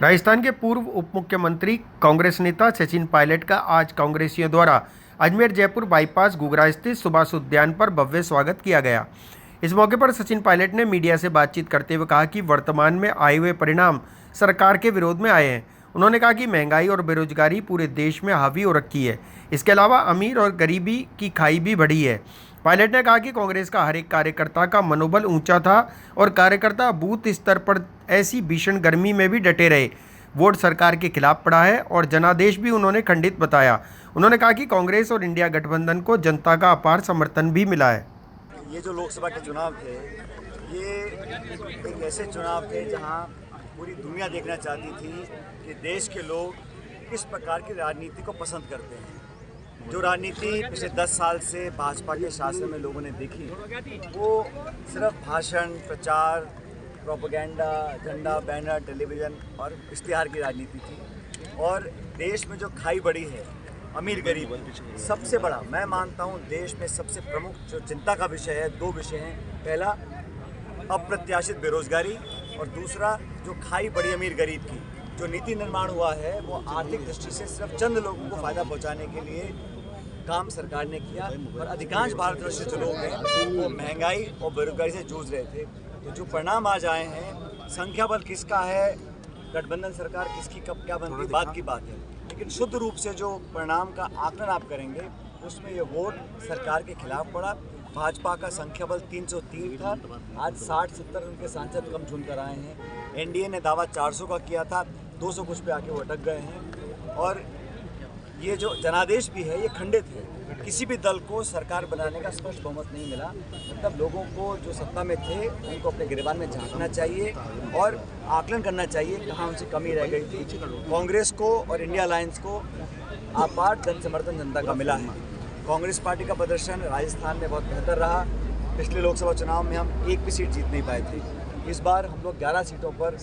राजस्थान के पूर्व उप मुख्यमंत्री कांग्रेस नेता सचिन पायलट का आज कांग्रेसियों द्वारा अजमेर जयपुर बाईपास घुघरा स्थित सुभाष उद्यान पर भव्य स्वागत किया गया। इस मौके पर सचिन पायलट ने मीडिया से बातचीत करते हुए कहा कि वर्तमान में आए हुए परिणाम सरकार के विरोध में आए हैं। उन्होंने कहा कि महंगाई और बेरोजगारी पूरे देश में हावी हो रखी है। इसके अलावा अमीर और गरीबी की खाई भी बढ़ी है। पायलट ने कहा कि कांग्रेस का हर एक कार्यकर्ता का मनोबल ऊंचा था और कार्यकर्ता बूथ स्तर पर ऐसी भीषण गर्मी में भी डटे रहे। वोट सरकार के खिलाफ पड़ा है और जनादेश भी उन्होंने खंडित बताया। उन्होंने कहा कि कांग्रेस और इंडिया गठबंधन को जनता का अपार समर्थन भी मिला है। ये जो लोकसभा के चुनाव थे, ये एक ऐसे चुनाव थे जहां पूरी दुनिया देखना चाहती थी कि देश के लोग किस प्रकार की राजनीति को पसंद करते हैं। जो राजनीति पिछले 10 साल से भाजपा के शासन में लोगों ने देखी, वो सिर्फ भाषण, प्रचार, प्रोपेगेंडा, झंडा, बैनर, टेलीविज़न और इश्तिहार की राजनीति थी। और देश में जो खाई बढ़ी है, अमीर गरीब, सबसे बड़ा मैं मानता हूँ देश में सबसे प्रमुख जो चिंता का विषय है, दो विषय हैं। पहला अप्रत्याशित बेरोजगारी और दूसरा जो खाई बढ़ी अमीर गरीब की। जो नीति निर्माण हुआ है वो आर्थिक दृष्टि से सिर्फ चंद लोगों को फ़ायदा पहुंचाने के लिए काम सरकार ने किया और अधिकांश भारतवर्षीय जो लोग हैं वो महंगाई और बेरोजगारी से जूझ रहे थे। तो जो परिणाम आज आए हैं, संख्या बल किसका है, गठबंधन सरकार किसकी कब क्या बनती, बात की बात है, लेकिन शुद्ध रूप से जो परिणाम का आकलन आप करेंगे उसमें ये वोट सरकार के खिलाफ पड़ा। भाजपा का संख्या बल 303 था, आज 60-70 उनके सांसद कम चुन कर आए हैं। एनडीए ने दावा 400 का किया था, 200 कुछ पे आके वो अटक गए हैं। और ये जो जनादेश भी है ये खंडित है। किसी भी दल को सरकार बनाने का स्पष्ट बहुमत नहीं मिला। मतलब लोगों को जो सत्ता में थे उनको अपने गिरबान में झांकना चाहिए और आकलन करना चाहिए कहाँ उनसे कमी रह गई थी। कांग्रेस को और इंडिया अलायंस को आपार जन समर्थन जनता का मिला है। कांग्रेस पार्टी का प्रदर्शन राजस्थान में बहुत बेहतर रहा। पिछले लोकसभा चुनाव में हम एक भी सीट जीत नहीं पाए थे। इस बार हम लोग 11 सीटों पर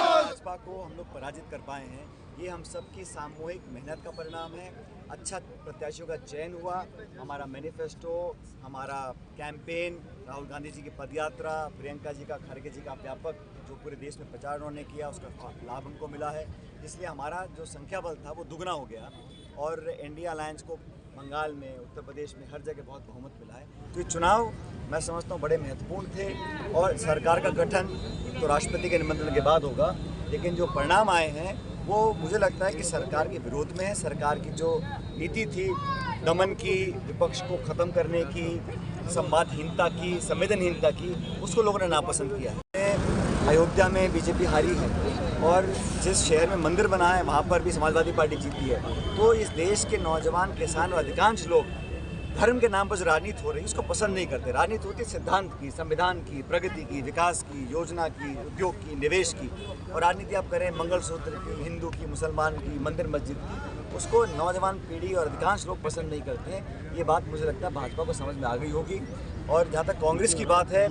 भाजपा को हम लोग पराजित कर पाए हैं। ये हम सबकी सामूहिक मेहनत का परिणाम है। अच्छा प्रत्याशियों का चयन हुआ। हमारा मैनिफेस्टो, हमारा कैंपेन, राहुल गांधी जी की पदयात्रा, प्रियंका जी का, खड़गे जी का व्यापक जो पूरे देश में प्रचार उन्होंने किया, उसका लाभ हमको मिला है। इसलिए हमारा जो संख्या बल था वो दुगना हो गया और इंडिया अलायंस को बंगाल में, उत्तर प्रदेश में, हर जगह बहुत बहुमत मिला है। तो ये चुनाव मैं समझता हूँ बड़े महत्वपूर्ण थे और सरकार का गठन तो राष्ट्रपति के निमंत्रण के बाद होगा, लेकिन जो परिणाम आए हैं वो मुझे लगता है कि सरकार के विरोध में है। सरकार की जो नीति थी दमन की, विपक्ष को ख़त्म करने की, संवादहीनता की, संवेदनहीनता की, उसको लोगों ने नापसंद किया है। अयोध्या में बीजेपी हारी है और जिस शहर में मंदिर बना है वहाँ पर भी समाजवादी पार्टी जीती है। तो इस देश के नौजवान, किसान और अधिकांश लोग धर्म के नाम पर जो राजनीति हो रही है उसको पसंद नहीं करते। राजनीति होती है सिद्धांत की, संविधान की, प्रगति की, विकास की, योजना की, उद्योग की, निवेश की। और राजनीति आप करें मंगलसूत्र की, हिंदू की, मुसलमान की, मंदिर मस्जिद की, उसको नौजवान पीढ़ी और अधिकांश लोग पसंद नहीं करते हैं। ये बात मुझे लगता है भाजपा को समझ में आ गई होगी। और जहाँ तक कांग्रेस की बात है,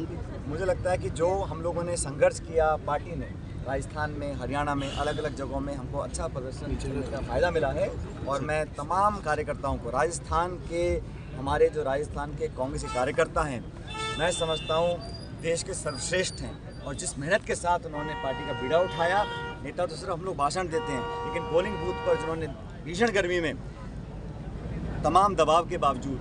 मुझे लगता है कि जो हम लोगों ने संघर्ष किया, पार्टी ने राजस्थान में, हरियाणा में, अलग अलग जगहों में हमको अच्छा प्रदर्शन करने का फ़ायदा मिला है। और मैं तमाम कार्यकर्ताओं को, राजस्थान के हमारे जो राजस्थान के कांग्रेस के कार्यकर्ता हैं, मैं समझता हूँ देश के सर्वश्रेष्ठ हैं। और जिस मेहनत के साथ उन्होंने पार्टी का बीड़ा उठाया, नेता तो सिर्फ हम लोग भाषण देते हैं, लेकिन पोलिंग बूथ पर जिन्होंने भीषण गर्मी में तमाम दबाव के बावजूद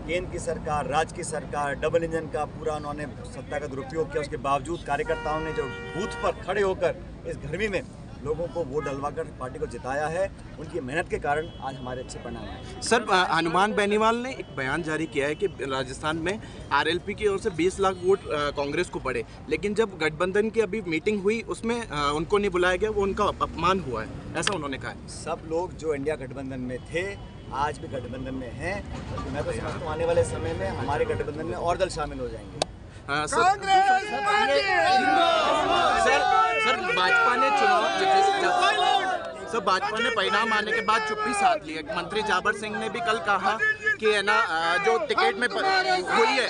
केंद्र की सरकार, राज्य की सरकार, डबल इंजन का पूरा उन्होंने सत्ता का दुरुपयोग किया, उसके बावजूद कार्यकर्ताओं ने जो बूथ पर खड़े होकर इस गर्मी में लोगों को वोट डलवाकर पार्टी को जिताया है, उनकी मेहनत के कारण आज हमारे अच्छे परिणाम हैं। सर, हनुमान बेनीवाल ने एक बयान जारी किया है कि राजस्थान में आरएलपी की ओर से 20 लाख वोट कांग्रेस को पड़े, लेकिन जब गठबंधन की अभी मीटिंग हुई उसमें उनको नहीं बुलाया गया, वो उनका अपमान हुआ है, ऐसा उन्होंने कहा है। सब लोग जो इंडिया गठबंधन में थे आज भी गठबंधन में हैं। तो मैं तो समझता हूँ आने वाले समय में हमारे गठबंधन में और दल शामिल हो जाएंगे। सर भाजपा ने परिणाम आने के बाद चुप्पी साध ली है। मंत्री जाबर सिंह ने भी कल कहा कि है ना, जो टिकट में हुई है,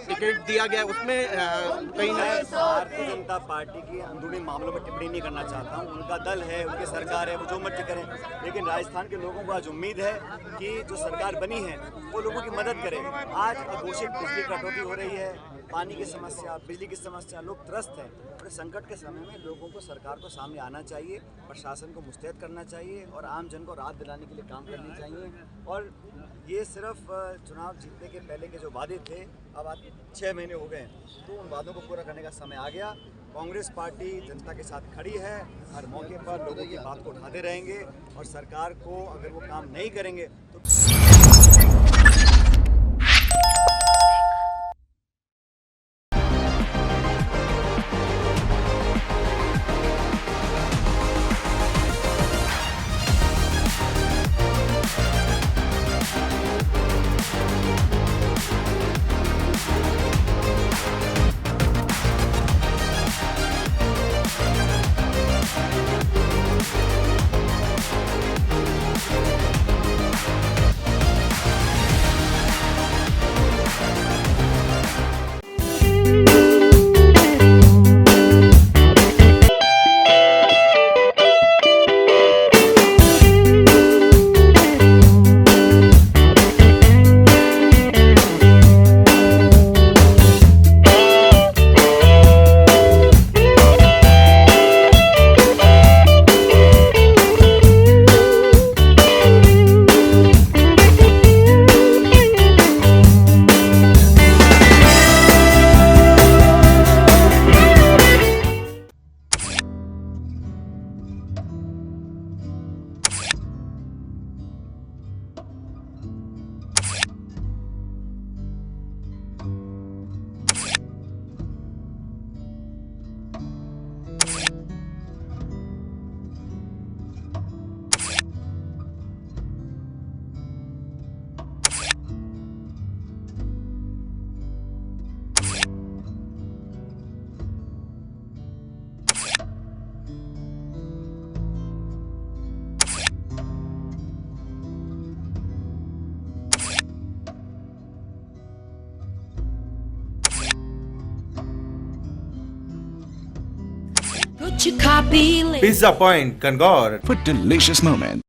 टिकट दिया गया उसमें कहीं ना। भारतीय जनता पार्टी की अंदरूनी मामलों में टिप्पणी नहीं करना चाहता हूँ। उनका दल है, उनकी सरकार है, वो जो मर्जी करें, लेकिन राजस्थान के लोगों को आज उम्मीद है कि जो सरकार बनी है वो लोगों की मदद करे। आज अघोषित बिजली कटौती हो रही है, पानी की समस्या, बिजली की समस्या, लोग त्रस्त हैं। और संकट के समय में लोगों को, सरकार को सामने आना चाहिए, प्रशासन को मुस्तैद करना चाहिए और आम जन को राहत दिलाने के लिए काम करनी चाहिए। और ये सिर्फ चुनाव जीतने के पहले के जो वादे थे, अब आज 6 महीने हो गए, तो उन वादों को पूरा करने का समय आ गया। कांग्रेस पार्टी जनता के साथ खड़ी है, हर मौके पर लोगों की बात को उठाते रहेंगे और सरकार को अगर वो काम नहीं करेंगे तो Put your copy list. Pizza Point, Kangor. for delicious moment.